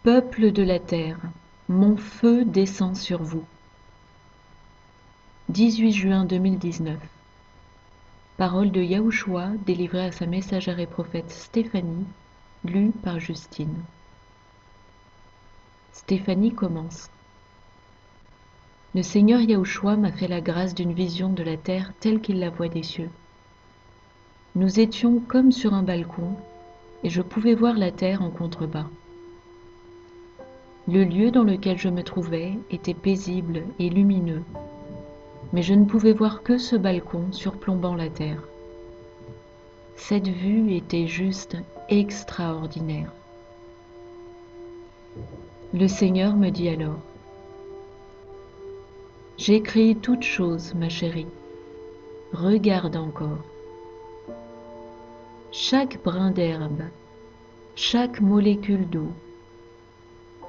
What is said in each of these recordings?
Peuple de la terre, mon feu descend sur vous. 18 juin 2019. Parole de Yahushua délivrée à sa messagère et prophète Stéphanie, lue par Justine. Stéphanie commence. Le Seigneur Yahushua m'a fait la grâce d'une vision de la terre telle qu'il la voit des cieux. Nous étions comme sur un balcon, et je pouvais voir la terre en contrebas. Le lieu dans lequel je me trouvais était paisible et lumineux, mais je ne pouvais voir que ce balcon surplombant la terre. Cette vue était juste extraordinaire. Le Seigneur me dit alors: « J'ai créé toutes choses, ma chérie. Regarde encore. Chaque brin d'herbe, chaque molécule d'eau,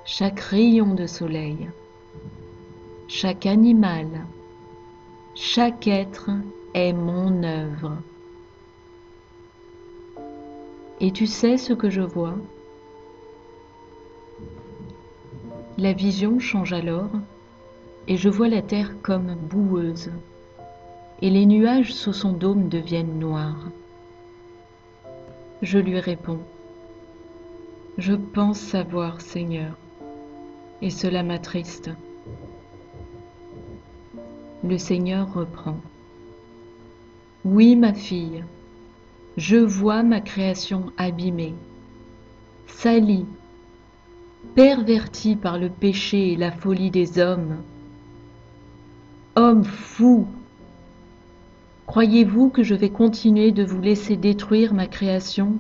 chaque rayon de soleil, chaque animal, chaque être est mon œuvre. Et tu sais ce que je vois ? » La vision change alors, et je vois la terre comme boueuse, et les nuages sous son dôme deviennent noirs. Je lui réponds: « Je pense savoir, Seigneur, et cela m'attriste. » Le Seigneur reprend: « Oui, ma fille, je vois ma création abîmée, salie, pervertie par le péché et la folie des hommes. Hommes fous! Croyez-vous que je vais continuer de vous laisser détruire ma création ?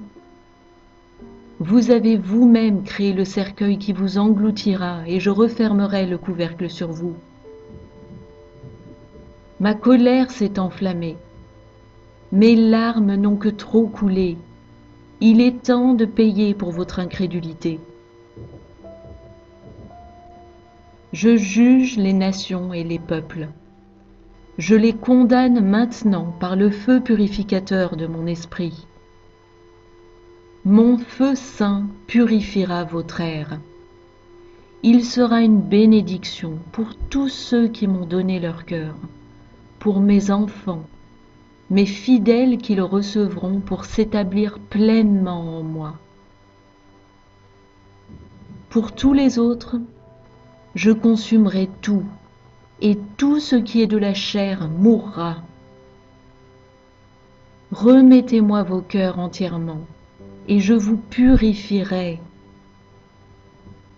Vous avez vous-même créé le cercueil qui vous engloutira, et je refermerai le couvercle sur vous. Ma colère s'est enflammée. Mes larmes n'ont que trop coulé. Il est temps de payer pour votre incrédulité. Je juge les nations et les peuples. Je les condamne maintenant par le feu purificateur de mon esprit. Mon feu saint purifiera votre air. Il sera une bénédiction pour tous ceux qui m'ont donné leur cœur, pour mes enfants, mes fidèles qui le recevront pour s'établir pleinement en moi. Pour tous les autres, je consumerai tout, et tout ce qui est de la chair mourra. Remettez-moi vos cœurs entièrement, et je vous purifierai.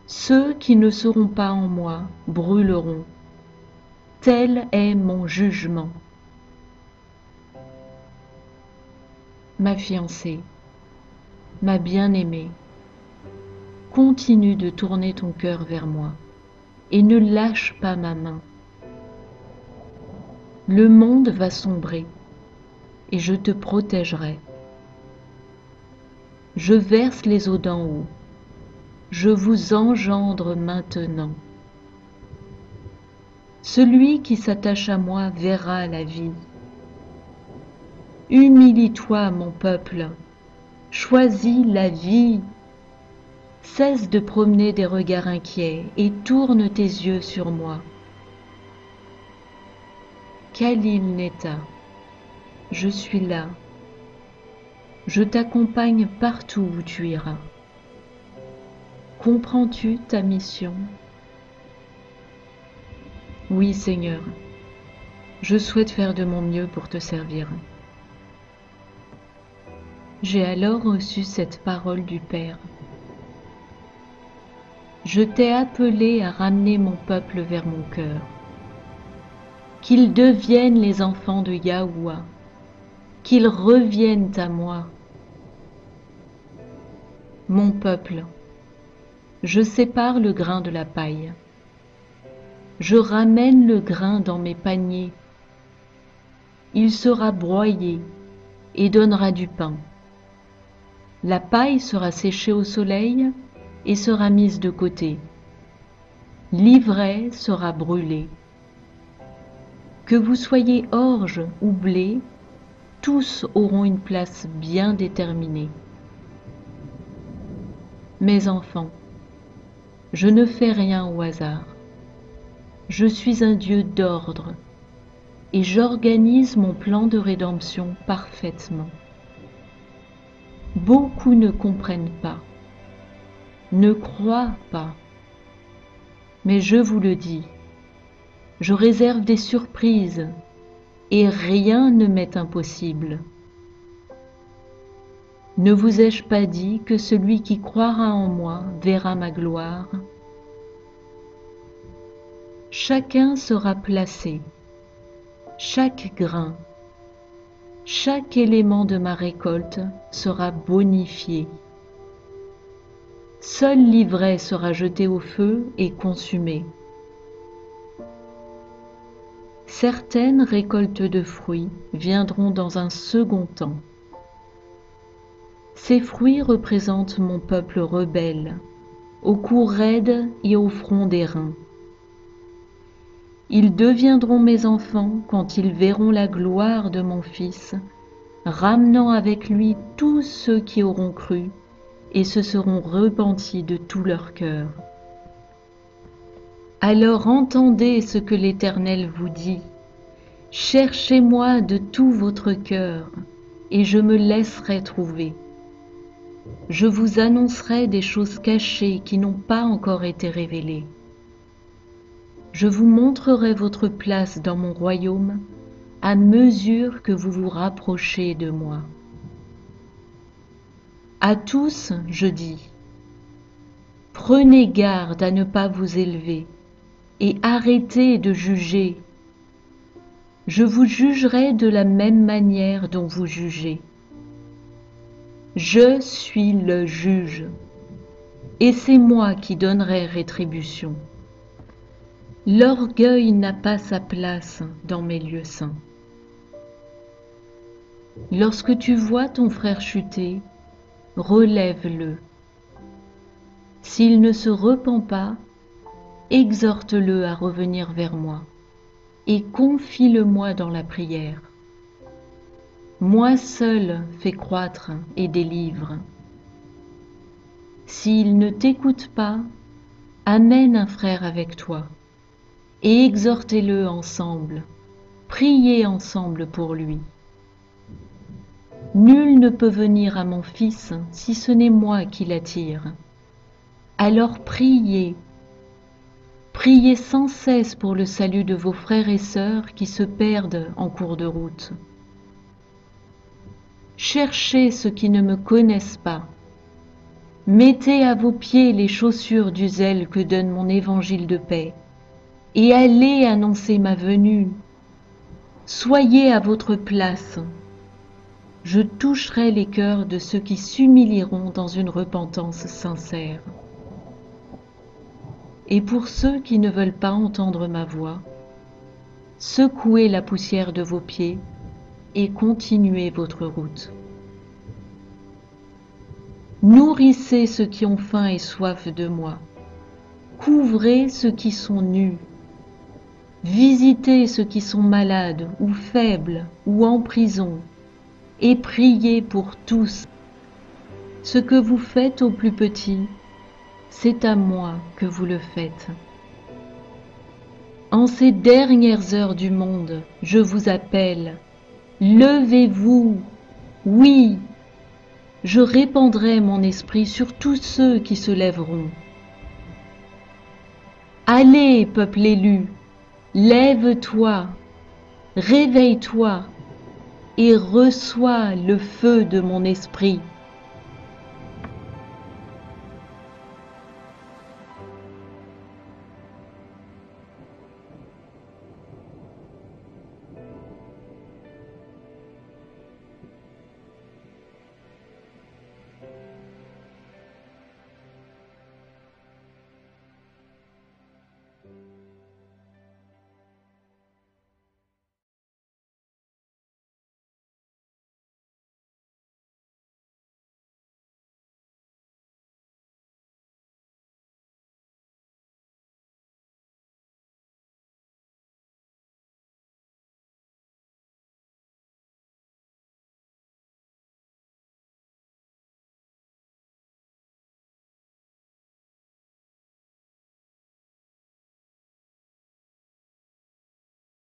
Ceux qui ne seront pas en moi brûleront. Tel est mon jugement. Ma fiancée, ma bien-aimée, continue de tourner ton cœur vers moi et ne lâche pas ma main. Le monde va sombrer et je te protégerai. Je verse les eaux d'en haut. Je vous engendre maintenant. Celui qui s'attache à moi verra la vie. Humilie-toi, mon peuple. Choisis la vie. Cesse de promener des regards inquiets et tourne tes yeux sur moi. Khalil Neta, je suis là. Je t'accompagne partout où tu iras. Comprends-tu ta mission ? Oui, Seigneur, je souhaite faire de mon mieux pour te servir. J'ai alors reçu cette parole du Père. Je t'ai appelé à ramener mon peuple vers mon cœur, qu'ils deviennent les enfants de Yahuwah, qu'ils reviennent à moi. Mon peuple, je sépare le grain de la paille. Je ramène le grain dans mes paniers. Il sera broyé et donnera du pain. La paille sera séchée au soleil et sera mise de côté. L'ivraie sera brûlée. Que vous soyez orge ou blé, tous auront une place bien déterminée. Mes enfants, Je ne fais rien au hasard. Je suis un Dieu d'ordre et j'organise mon plan de rédemption parfaitement. Beaucoup ne comprennent pas, ne croient pas, mais je vous le dis, je réserve des surprises et rien ne m'est impossible. Ne vous ai-je pas dit que celui qui croira en moi verra ma gloire? Chacun sera placé, chaque grain, chaque élément de ma récolte sera bonifié. Seul l'ivraie sera jetée au feu et consumée. Certaines récoltes de fruits viendront dans un second temps. Ces fruits représentent mon peuple rebelle, au cou raide et au front d'airain. Ils deviendront mes enfants quand ils verront la gloire de mon Fils, ramenant avec lui tous ceux qui auront cru et se seront repentis de tout leur cœur. Alors entendez ce que l'Éternel vous dit. Cherchez-moi de tout votre cœur, et je me laisserai trouver. Je vous annoncerai des choses cachées qui n'ont pas encore été révélées. Je vous montrerai votre place dans mon royaume à mesure que vous vous rapprochez de moi. À tous, je dis, prenez garde à ne pas vous élever et arrêtez de juger. Je vous jugerai de la même manière dont vous jugez. Je suis le juge, et c'est moi qui donnerai rétribution. L'orgueil n'a pas sa place dans mes lieux saints. Lorsque tu vois ton frère chuter, relève-le. S'il ne se repent pas, exhorte-le à revenir vers moi et confie-le-moi dans la prière. Moi seul fais croître et délivre. S'il ne t'écoute pas, amène un frère avec toi et exhortez-le ensemble, priez ensemble pour lui. Nul ne peut venir à mon Fils si ce n'est moi qui l'attire. Alors priez, priez sans cesse pour le salut de vos frères et sœurs qui se perdent en cours de route. Cherchez ceux qui ne me connaissent pas. Mettez à vos pieds les chaussures du zèle que donne mon évangile de paix, et allez annoncer ma venue. Soyez à votre place. Je toucherai les cœurs de ceux qui s'humilieront dans une repentance sincère. Et pour ceux qui ne veulent pas entendre ma voix, secouez la poussière de vos pieds et continuez votre route. Nourrissez ceux qui ont faim et soif de moi. Couvrez ceux qui sont nus. Visitez ceux qui sont malades ou faibles ou en prison et priez pour tous. Ce que vous faites aux plus petits, c'est à moi que vous le faites. En ces dernières heures du monde, je vous appelle. Levez-vous, oui, je répandrai mon esprit sur tous ceux qui se lèveront. Allez, peuple élu, lève-toi, réveille-toi et reçois le feu de mon esprit.